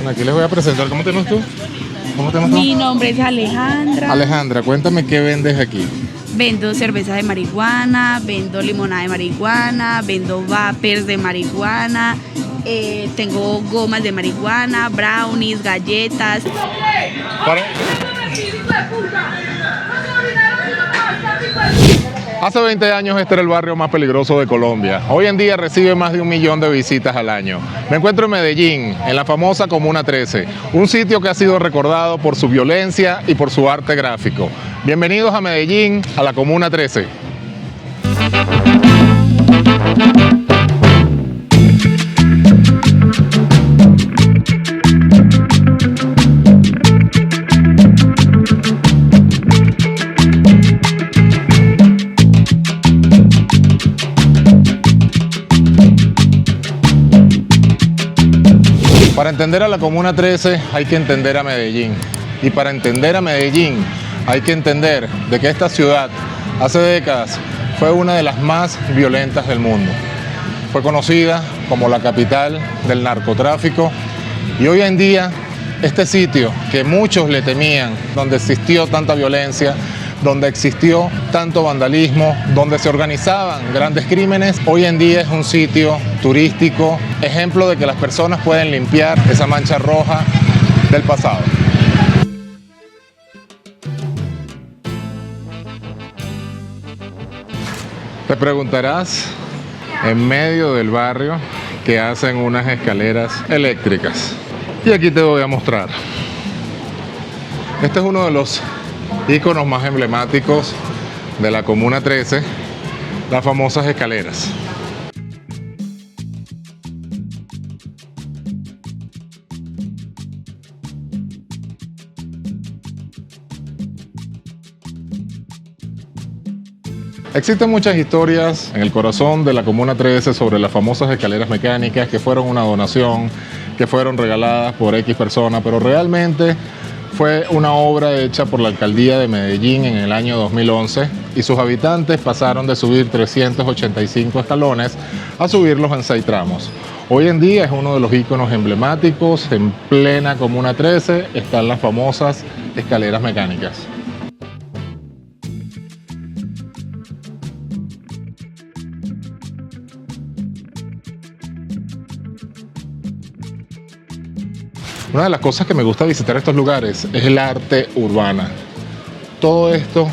Bueno, aquí les voy a presentar. ¿Cómo te llamas tú? ¿Cómo te llamas tú? Mi nombre es Alejandra. Alejandra, cuéntame qué vendes aquí. Vendo cerveza de marihuana, vendo limonada de marihuana, vendo vapers de marihuana, tengo gomas de marihuana, brownies, galletas. Hace 20 años este era el barrio más peligroso de Colombia. Hoy en día recibe más de 1 millón de visitas al año. Me encuentro en Medellín, en la famosa Comuna 13, un sitio que ha sido recordado por su violencia y por su arte gráfico. Bienvenidos a Medellín, a la Comuna 13. Para entender a la Comuna 13 hay que entender a Medellín. Y para entender a Medellín hay que entender de que esta ciudad hace décadas fue una de las más violentas del mundo. Fue conocida como la capital del narcotráfico y hoy en día este sitio que muchos le temían, donde existió tanta violencia, donde existió tanto vandalismo, donde se organizaban grandes crímenes, hoy en día es un sitio turístico, ejemplo de que las personas pueden limpiar esa mancha roja del pasado. Te preguntarás, en medio del barrio, que hacen unas escaleras eléctricas. Y aquí te voy a mostrar. Este es uno de los íconos más emblemáticos de la Comuna 13, las famosas escaleras. Existen muchas historias en el corazón de la Comuna 13 sobre las famosas escaleras mecánicas que fueron una donación, que fueron regaladas por X persona, pero realmente fue una obra hecha por la Alcaldía de Medellín en el año 2011 y sus habitantes pasaron de subir 385 escalones a subirlos en 6 tramos. Hoy en día es uno de los íconos emblemáticos. En plena Comuna 13 están las famosas escaleras mecánicas. Una de las cosas que me gusta visitar estos lugares es el arte urbana. Todo esto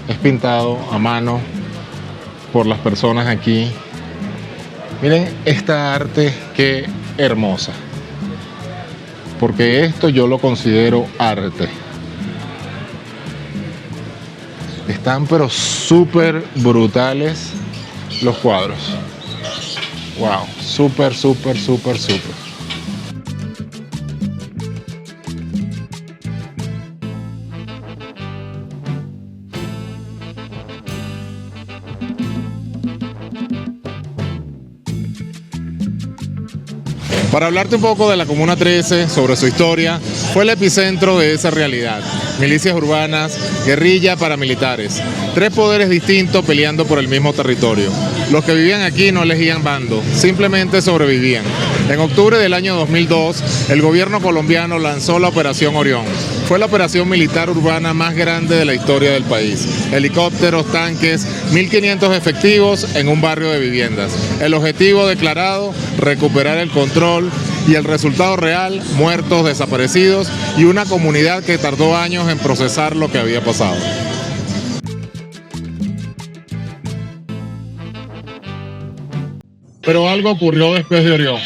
es pintado a mano por las personas aquí. Miren esta arte, qué hermosa. Porque esto yo lo considero arte. Están pero súper brutales los cuadros. Wow, súper. Para hablarte un poco de la Comuna 13, sobre su historia, fue el epicentro de esa realidad. Milicias urbanas, guerrilla, paramilitares. 3 poderes distintos peleando por el mismo territorio. Los que vivían aquí no elegían bando, simplemente sobrevivían. En octubre del año 2002, el gobierno colombiano lanzó la Operación Orión. Fue la operación militar urbana más grande de la historia del país. Helicópteros, tanques, 1.500 efectivos en un barrio de viviendas. El objetivo declarado, recuperar el control, y el resultado real, muertos, desaparecidos y una comunidad que tardó años en procesar lo que había pasado. Pero algo ocurrió después de Orión.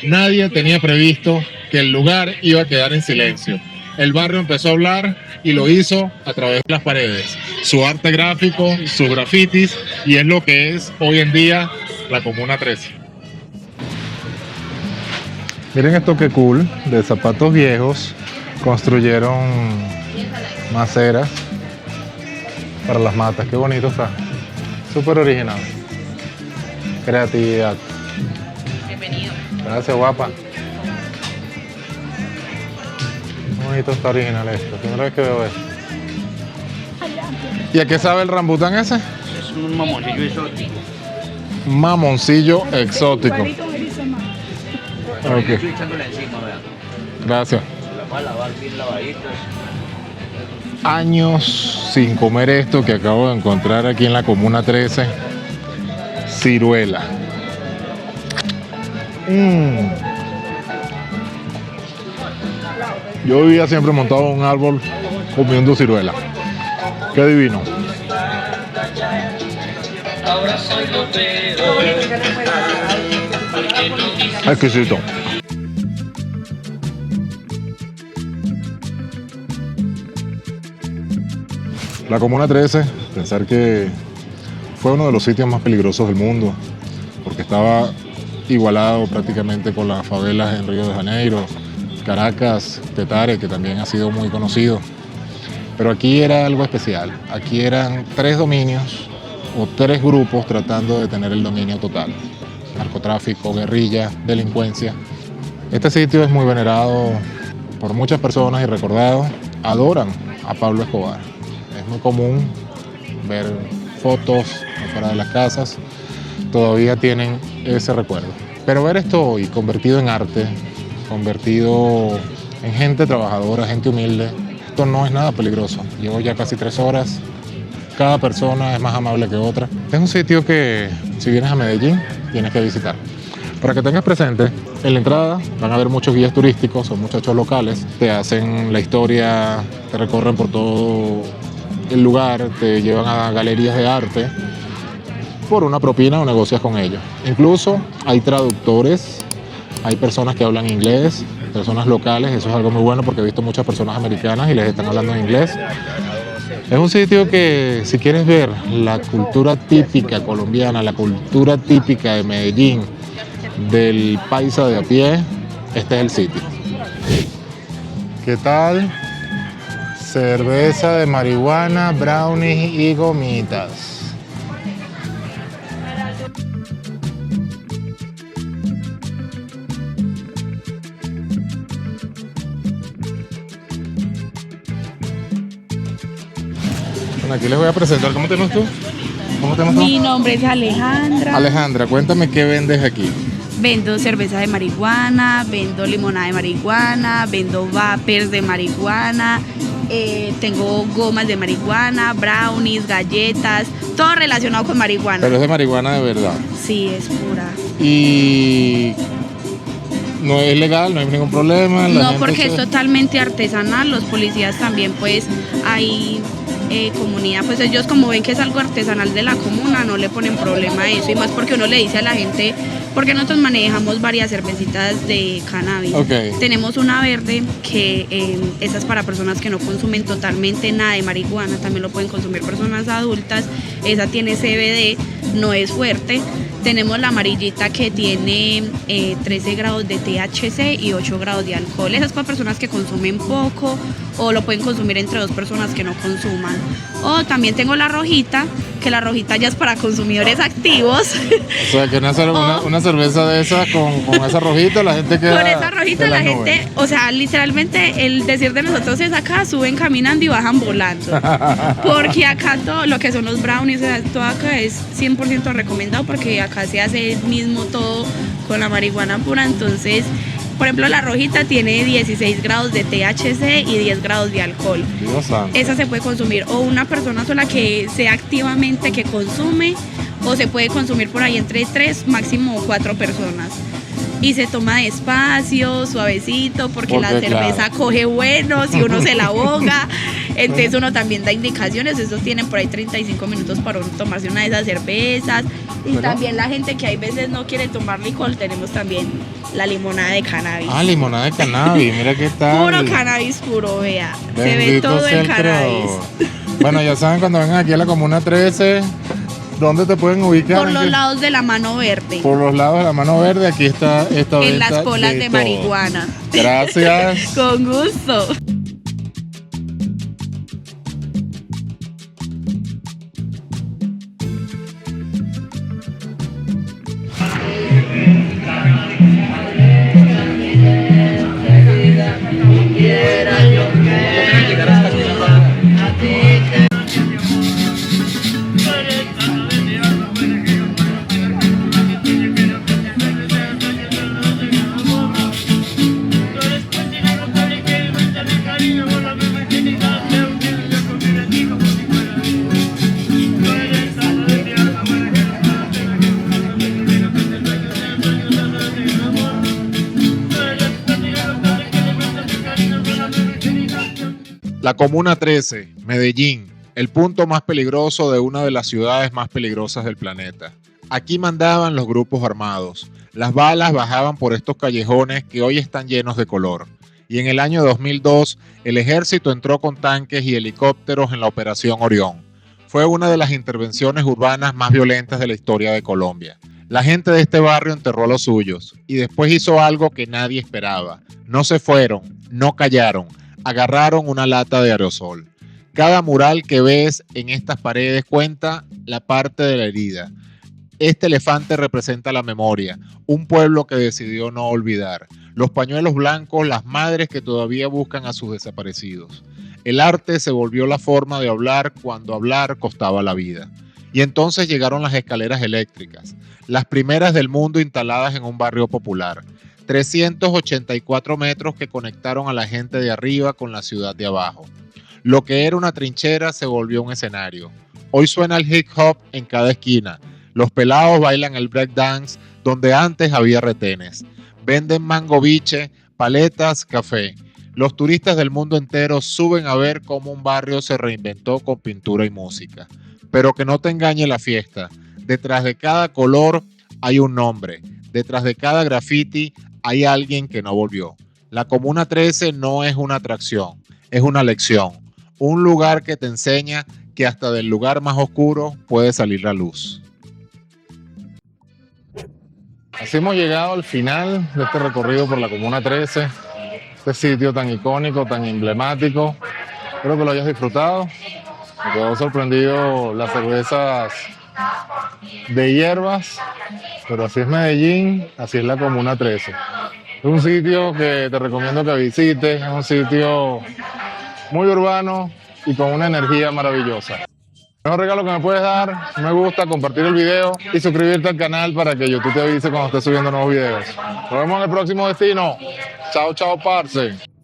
Nadie tenía previsto que el lugar iba a quedar en silencio. El barrio empezó a hablar y lo hizo a través de las paredes. Su arte gráfico, sus grafitis, y es lo que es hoy en día la Comuna 13. Miren esto que cool, de zapatos viejos construyeron maceras para las matas. Qué bonito está, súper original. Creatividad. Bienvenido. Gracias, guapa. Qué bonito está original esto, primera vez que veo esto. ¿Y a qué sabe el rambután ese? Es un mamoncillo exótico. Mamoncillo exótico. Bueno, Ok. yo estoy echándole encima, vean. Gracias. La va a lavar bien lavaditas. Años sin comer esto que acabo de encontrar aquí en la Comuna 13. Ciruela. Yo vivía siempre montado en un árbol comiendo ciruela. Qué divino. Exquisito. La Comuna 13, pensar que fue uno de los sitios más peligrosos del mundo, porque estaba igualado prácticamente con las favelas en Río de Janeiro, Caracas, Petare, que también ha sido muy conocido. Pero aquí era algo especial. Aquí eran 3 dominios o 3 grupos tratando de tener el dominio total. Narcotráfico, guerrilla, delincuencia. Este sitio es muy venerado por muchas personas y recordado. Adoran a Pablo Escobar. Es muy común ver fotos afuera de las casas. Todavía tienen ese recuerdo. Pero ver esto hoy convertido en arte, convertido en gente trabajadora, gente humilde, esto no es nada peligroso. Llevo ya casi 3 horas. Cada persona es más amable que otra. Es un sitio que, si vienes a Medellín, tienes que visitar. Para que tengas presente, en la entrada van a haber muchos guías turísticos, son muchachos locales, te hacen la historia, te recorren por todo el lugar, te llevan a galerías de arte. Por una propina o negocias con ellos. Incluso hay traductores, hay personas que hablan inglés, personas locales, eso es algo muy bueno porque he visto muchas personas americanas y les están hablando en inglés. Es un sitio que, si quieres ver la cultura típica colombiana, la cultura típica de Medellín, del paisa de a pie, este es el sitio. ¿Qué tal? Cerveza de marihuana, brownies y gomitas. Bueno, aquí les voy a presentar. ¿Cómo te llamas tú? ¿Cómo te llamas tú? Mi nombre es Alejandra. Alejandra, cuéntame qué vendes aquí. Vendo cerveza de marihuana, vendo limonada de marihuana, vendo vapers de marihuana, tengo gomas de marihuana, brownies, galletas, todo relacionado con marihuana. Pero es de marihuana de verdad. Sí, es pura. Y no es legal, no hay ningún problema. No, porque es totalmente artesanal. Los policías también, pues, hay comunidad, pues ellos como ven que es algo artesanal de la comuna, no le ponen problema a eso. Y más porque uno le dice a la gente, porque nosotros manejamos varias cervecitas de cannabis. Okay. Tenemos una verde que esa es para personas que no consumen totalmente nada de marihuana, también lo pueden consumir personas adultas. Esa tiene CBD, no es fuerte. Tenemos la amarillita que tiene 13 grados de THC y 8 grados de alcohol. Esa es para personas que consumen poco o lo pueden consumir entre 2 personas que no consuman. O también tengo la rojita, que la rojita ya es para consumidores activos. O sea, que una cerveza de esas con esa rojita, la gente queda... Con esa rojita la gente, o sea, literalmente el decir de nosotros es acá, suben caminando y bajan volando. Porque acá todo lo que son los brownies, todo acá es 100% recomendado porque acá se hace mismo todo con la marihuana pura. Entonces, por ejemplo, la rojita tiene 16 grados de THC y 10 grados de alcohol. Dios santo. Esa se puede consumir o una persona sola que sea activamente que consume, o se puede consumir por ahí entre 3, máximo 4 personas. Y se toma despacio, suavecito, porque la cerveza coge bueno si uno se la ahoga. Entonces uno también da indicaciones, esos tienen por ahí 35 minutos para uno tomarse una de esas cervezas. Y también la gente que hay veces no quiere tomar licor, tenemos también la limonada de cannabis. Ah, limonada de cannabis, mira qué tal. Puro cannabis puro, vea. Bendito se ve todo sea el cannabis. Bueno, ya saben, cuando vengan aquí a la Comuna 13, ¿dónde te pueden ubicar? Por los lados de la mano verde. Por los lados de la mano verde, aquí está esta En venta las colas de todo. marihuana. Gracias. Con gusto. La Comuna 13, Medellín, el punto más peligroso de una de las ciudades más peligrosas del planeta. Aquí mandaban los grupos armados. Las balas bajaban por estos callejones que hoy están llenos de color. Y en el año 2002, el ejército entró con tanques y helicópteros en la Operación Orión. Fue una de las intervenciones urbanas más violentas de la historia de Colombia. La gente de este barrio enterró a los suyos y después hizo algo que nadie esperaba. No se fueron, no callaron, agarraron una lata de aerosol. Cada mural que ves en estas paredes cuenta la parte de la herida. Este elefante representa la memoria, un pueblo que decidió no olvidar. Los pañuelos blancos, las madres que todavía buscan a sus desaparecidos. El arte se volvió la forma de hablar cuando hablar costaba la vida. Y entonces llegaron las escaleras eléctricas, las primeras del mundo instaladas en un barrio popular. 384 metros que conectaron a la gente de arriba con la ciudad de abajo. Lo que era una trinchera se volvió un escenario. Hoy suena el hip hop en cada esquina. Los pelados bailan el breakdance donde antes había retenes. Venden mango biche, paletas, café. Los turistas del mundo entero suben a ver cómo un barrio se reinventó con pintura y música. Pero que no te engañe la fiesta. Detrás de cada color hay un nombre. Detrás de cada graffiti hay alguien que no volvió. La Comuna 13 no es una atracción, es una lección. Un lugar que te enseña que hasta del lugar más oscuro puede salir la luz. Así hemos llegado al final de este recorrido por la Comuna 13, este sitio tan icónico, tan emblemático. Espero que lo hayas disfrutado. Me quedó sorprendido las cervezas de hierbas, pero así es Medellín, así es la Comuna 13. Es un sitio que te recomiendo que visites, es un sitio muy urbano y con una energía maravillosa. El mejor regalo que me puedes dar, me gusta, compartir el video y suscribirte al canal para que YouTube te avise cuando esté subiendo nuevos videos. Nos vemos en el próximo destino. Chao, chao, parce.